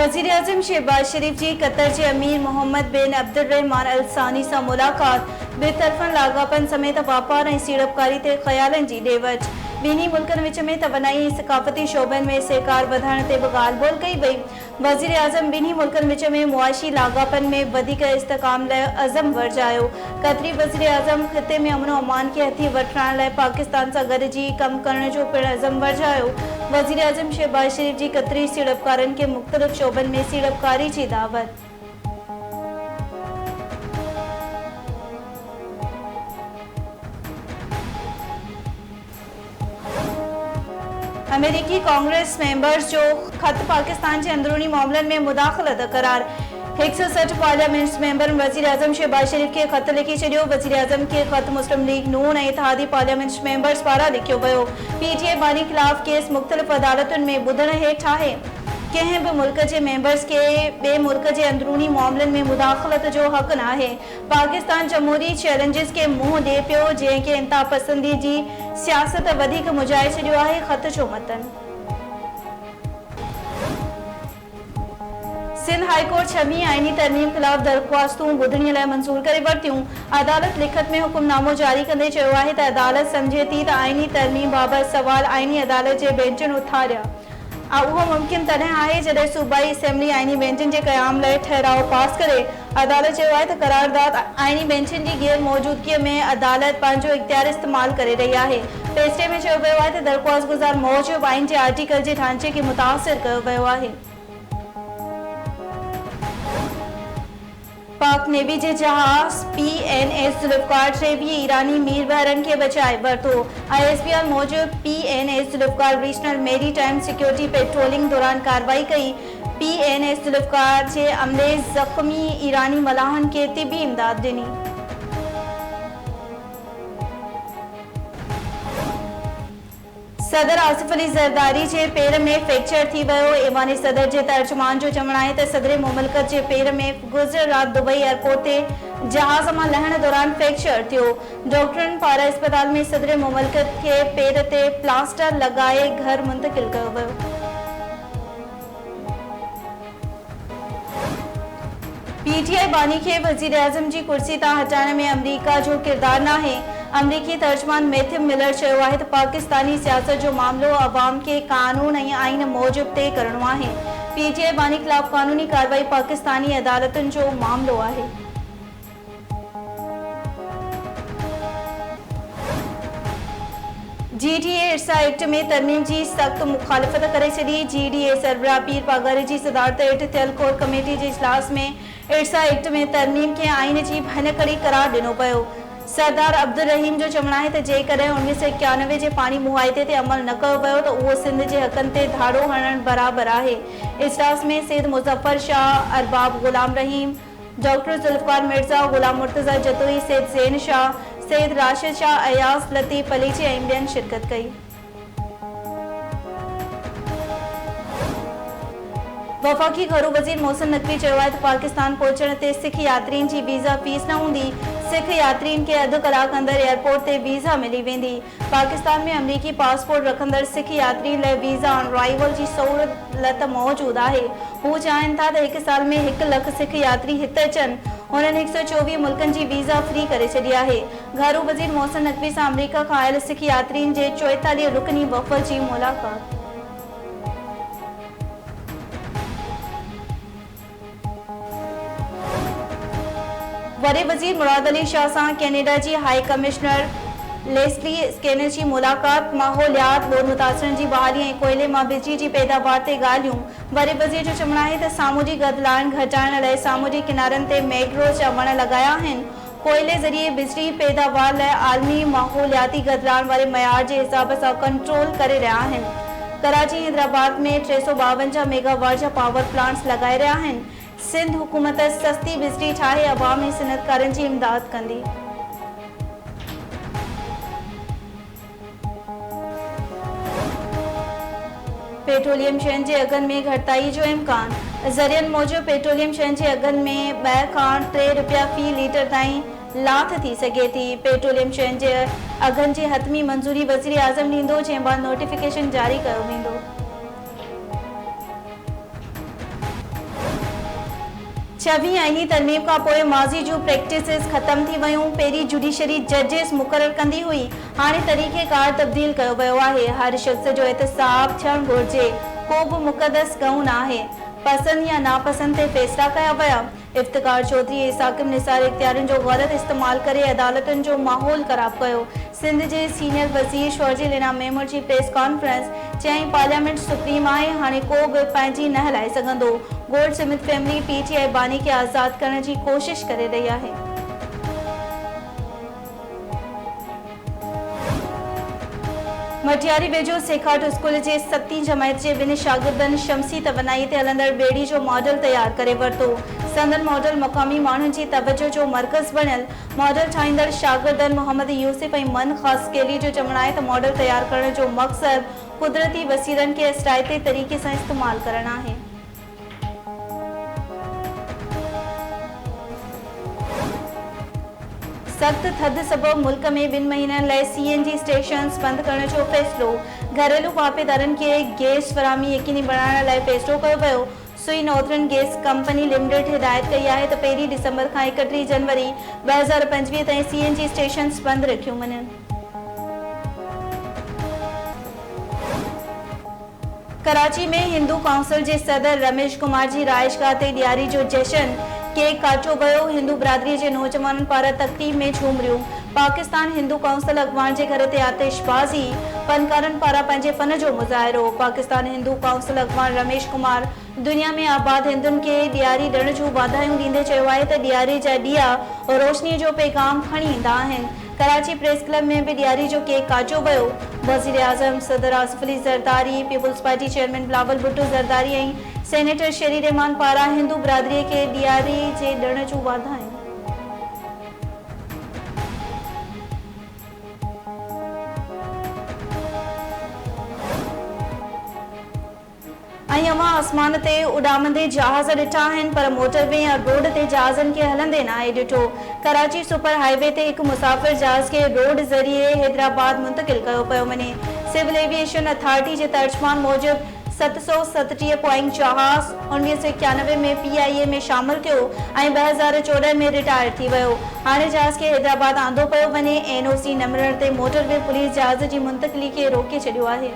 वज़ीर आज़म शहबाज शरीफ जी कतर के अमीर मोहम्मद बिन अब्दुर्रहमान अल सानी से मुलाकात बेतरफ़न लागापन समेत वापार और सीड़पकारी ते ख़यालन की डेवज बिनी मुल्कन विच में तवनाई सकाफ़ती शोबन में सहकार वधाइण ते भी ॻाल्हि ॿोल कई वई। वज़ीर आज़म बिनी मुल्कन विच में मुआशी लागापन में वधिक इस्तेकाम लाइ अज़म वर्जायो। कतरी वज़ीर आज़म ख़िते में अमन अमान के हथी वठण लाइ पाकिस्तान सां गॾिजी कम करण जो पिण अज़म वर्जायो। वज़ीर आज़म शहबाज शरीफ जी कतरी सीड़पकारन के मुख्तलिफ़ शोबन में सीड़पकारी की दावत। अमेरिकी कांग्रेस मेंबर्स जो खत पाकिस्तान के अंदरूनी मामलन में मुदाखलत करार। 160 पार्लियामेंट मेंबर वज़ीर आज़म शहबाज शरीफ के खत लिखी छो। वज़ीर आज़म के खत मुस्लिम लीग नून और इत्तेहादी पार्लियामेंट मेंबर्स पारा लिखो वो। PTI बानी खिलाफ केस मुख्तलिफ अदालतुन में बुधण हेठ है। कंहिं भी मुल्क के मेंबर्स के बे मुल्क के अंदरूनी मामलन में मुदाखलत जो हक न है। पाकिस्तान जमहूरी चैलेंजिस के मुंह दे पियो जैसे इंतहा पसंदी की सियासत वधिक मुजाए छो है। खत जो मतन सिंध हाई कोर्ट 6वीं आईनी तरमीम खिलाफ दरख्वास्तूं बुधणी लाइ मंजूर करे वरतियूं। अदालत लिखत में हुक्मनामो जारी कंदे चयो आहे त अदालत समझे थी त आईनी तरमीम बाबत सवाल आईनी अदालत के बेंचन उथारिया। उहो मुमकिन तॾहिं आहे जॾहिं सूबाई असेंबली आईनी बेंचन के क़याम लाइ ठहराव पास करे। अदालत चयो आहे त करारदाद आईनी बेंचन की गैर मौजूदगी में अदालत पंहिंजो इख्तियार इस्तेमाल करे रही है। फैसले में चयो वियो आहे त दरख्वास्त गुज़ार मौजूब आईन के आर्टिकल के ढांचे के मुतासिर कयो वियो आहे। पाक नेवी के जहाज PNS जुल्फ़िकार 23 ईरानी मीर बहरन के बचाए वरतो। ISBR मूजिब PNS जुल्फ़िकार रीजनल मेरी टाइम सिक्योरिटी पेट्रोलिंग दौरान कार्रवाई कई। PNS जुल्फ़िकार के अमले जख्मी ईरानी मलाहन के तिबी इमदाद दिनी। सदर आसिफ अली ज़रदारी के पैर में फ्रैक्चर थी वो। ईवानी सदर के तर्जमान जो चवण है तो सदर मुमलकत के पैर में गुजर रात दुबई एयरपोर्ट से जहाज में लहण दौरान फ्रैक्चर थो। डॉक्टरन पारा अस्पताल में सदर मुमलकत के पैर से प्लास्टर लगाए घर मुंतकिल किया वो। PTI बानी के वज़ीर आज़म की कुर्सी ता हटाने में अमरीका जो किरदार न है। अमरीकी तर्जमान मैथ्यू मिलर चयो आहे त पाकिस्तानी सियासत जो मामलो अवाम के कानून और आईन मूजिब तय करणो आहे। PTI बानी खिलाफ कानूनी कार्रवाई पाकिस्तानी अदालतुन जो मामलो आहे। GDA इर्सा एक्ट में तरमीम की सख्त मुखालफत करे छी। GDA सरबराह पीर पागारी की सदारत हेठ थियल कोर कमेटी के इजलास में इर्सा एक्ट में तरमीम के आईन की भनकड़ी करार दिनो पियो। सरदार अब्दुल रहीम जो चवण है तो जेकॾहिं 1991 के पानी मुआहदे ते अमल न कयो वियो तो वो सिंध के हकन ते धाड़ो हणण बराबर है। इजलास में सैयद मुजफ्फर शाह, अरबाब गुलाम रहीम, डॉक्टर जुल्फ़िकार मिर्जा, गुलाम मुर्तज़ा जतोई, सैयद ज़ैन शाह, सैयद राशिद शाह, अयास लतीफ़ अली जी ॿियनि शिरकत कई। वफाकी घरू वज़ीर मोहसिन नकवी चयो आहे त पाकिस्तान पहुचण ते सिख यात्रियुनि जी वीज़ा फीस न हूंदी। सिख यात्रियुनि के अधु कलाक अंदर एयरपोर्ट ते वीज़ा मिली वेंदी। पाकिस्तान में अमरीकी पासपोर्ट रखंदड़ सिख यात्रियुनि लाइ वीज़ा ऑन अराइवल की सहूलत मौजूद है। हू चाहिनि था त 1 साल में 1 लाख सिख यात्री हिते अचनि। उन्होंने 124 मुल्कन की वीज़ा फ्री करे छड़ी है। घरू वज़ीर मोहसिन नकवी से अमरीका खां आयल सिख यात्रियुनि के 44 रुकनी वफ़द की मुलाकात। वरे वज़ीर मुराद अली शाह से कैनेडा की हाई कमिश्नर लेस्ली स्केनर की मुलाकात। माहौलियात बोर मुतासरन की बहाली और कोयले में बिजली की पैदावार से ॻाल्हियूं। वरे वज़ीर जो चवण है तो सामूंडी गदलाइण घटाइण लाइ सामूंडी किनारन से मैग्रोव जा वण लगाया हैं। कोयले जरिए बिजली पैदावार लाइ आलमी माहौलियाती गदलाइण वाले मयार के हिसाब से कंट्रोल करे रहा हैं। कराची हैदराबाद में 352 मेगावाट जा पावर प्लांट्स लगाए रहा हैं। सिंध हुकूमत सस्ती बिजली ठाहे अवामी सनतकारन की इमदाद कंदी। पेट्रोलियम शयुनि के अघन में घटताई जो इम्कान। ज़रियन मूजिब पेट्रोलियम शयुनि के अघन में 2 खां 3 रुपया फी लीटर ताईं लाथ थी सके थी। पेट्रोलियम शयुनि के अघन की हतमी मंजूरी वज़ीर आज़म ॾींदो, जंहिं बाद नोटिफिकेशन जारी कयो वेंदो। 26 आईनी तरमीम का पोइ माज़ी जूं प्रैक्टिसिस ख़त्म थी वयूं। पहिरीं जुडिशरी जजिस मुक़ररु कंदी हुई, हाणे तरीक़ेकार तब्दील कयो वियो आहे। हर शख़्स जो एहतिसाब थियणु घुरिजे, को बि मुक़दस ॻऊं नाहे। पसंद या नापसंद ते फ़ैसिला कया विया। इफ्तिकार चौधरी साकिब निसार इख्तियारनि जो ग़लत इस्तेमाल करे अदालतुनि जो माहौल ख़राब कयो। सिंध जे सीनियर वज़ीर शौजिल इनाम मेमूर जी प्रेस कॉन्फ्रेंस चई पार्लियामेंट सुप्रीम आहे, हाणे को बि पंहिंजी न हलाए सघंदो। गोल्ड स्मिथ फैमिली पीटीआई बानी खे आज़ाद करण जी कोशिश करे रही आहे। मटियारी वेझो सेखाट स्कूल जे 7वीं जमायत जे ॿिनि शागिर्दनि शमसी तवनाई ते हलंदड़ ॿेड़ी जो मॉडल तैयार करे वरितो। संदन मॉडल मक़ामी माण्हुनि जी तवजो जो मर्कज़ बणियल। मॉडल ठाहींदड़ शागिर्दनि मोहम्मद यूसुफ ऐं मन ख़ासकेली जो चवणु आहे त मॉडल तैयार करण जो मक़सदु कुदरती वसीलनि खे इस्टायती तरीक़े सां इस्तेमाल करणु आहे। सख्त थधि सबबि मुल्क में 2 महीननि लाइ सीएनजी स्टेशन्स बंदि करण जो फ़ैसिलो। घरेलू पापेदारनि खे गैस फ़राहमी यकीनी बणाइण लाइ फ़ैसिलो कयो वियो। सुई नॉर्दर्न गैस कंपनी लिमिटेड हिदायत कई आहे त 1 दिसंबर खां 31 जनवरी 2025 ताईं सीएनजी स्टेशन्स बंदि रखियूं वञनि। कराची में हिंदू काउंसिल जे सदर रमेश कुमार जी राइशगाह ते ॾियारी जो जशन केक काटियो वियो। हिंदू बिरादरी जे नौजवाननि पारां तक़रीब में झूमरियूं। पाकिस्तान हिंदू काउंसिल अॻवान जे घर ते आतिशबाज़ी, फनकारनि पारां पंहिंजे फन जो मुज़ाहिरो। पाकिस्तान हिंदू काउंसिल अॻवान रमेश कुमार दुनिया में आबाद हिंदुनि खे ॾियारी ॾिण जूं वाधायूं ॾींदे चयो आहे त ॾियारी जा ॾिया रोशनी जो पैगाम खणी ईंदा आहिनि। कराची प्रेस क्लब में भी ॾियारी जो केक काटियो वियो। वज़ीर आज़म सदर आसिफ अली ज़रदारी, पीपुल्स पार्टी चेयरमैन बिलावल भुट्टो ज़रदारी ऐं सेनेटर शेरी रहमान पारां हिंदू बिरादरीअ खे ॾियारी जे ॾिण जूं वाधायूं। आसमान ते उॾामंदे जहाज़ ॾिठा आहिनि, पर मोटरवे या रोड ते जहाज़नि खे हलंदे न आहे ॾिठो। कराची सुपर हाईवे ते हिकु मुसाफ़िर जहाज़ खे रोड ज़रिए हैदराबाद मुंतक़िल कयो पियो वञे। सिविल एविएशन अथॉरिटी जे तर्जुमान मूजिबि 737 पॉइंट जहाज़ 1991 में PIA में शामिल थियो ऐं 2014 में रिटायर थी वियो। हाणे जहाज़ खे हैदराबाद आंदो पियो वञे। NOC न मिलण ते मोटरवे पुलिस जहाज़ जी मुंतक़िली खे रोके छॾियो आहे।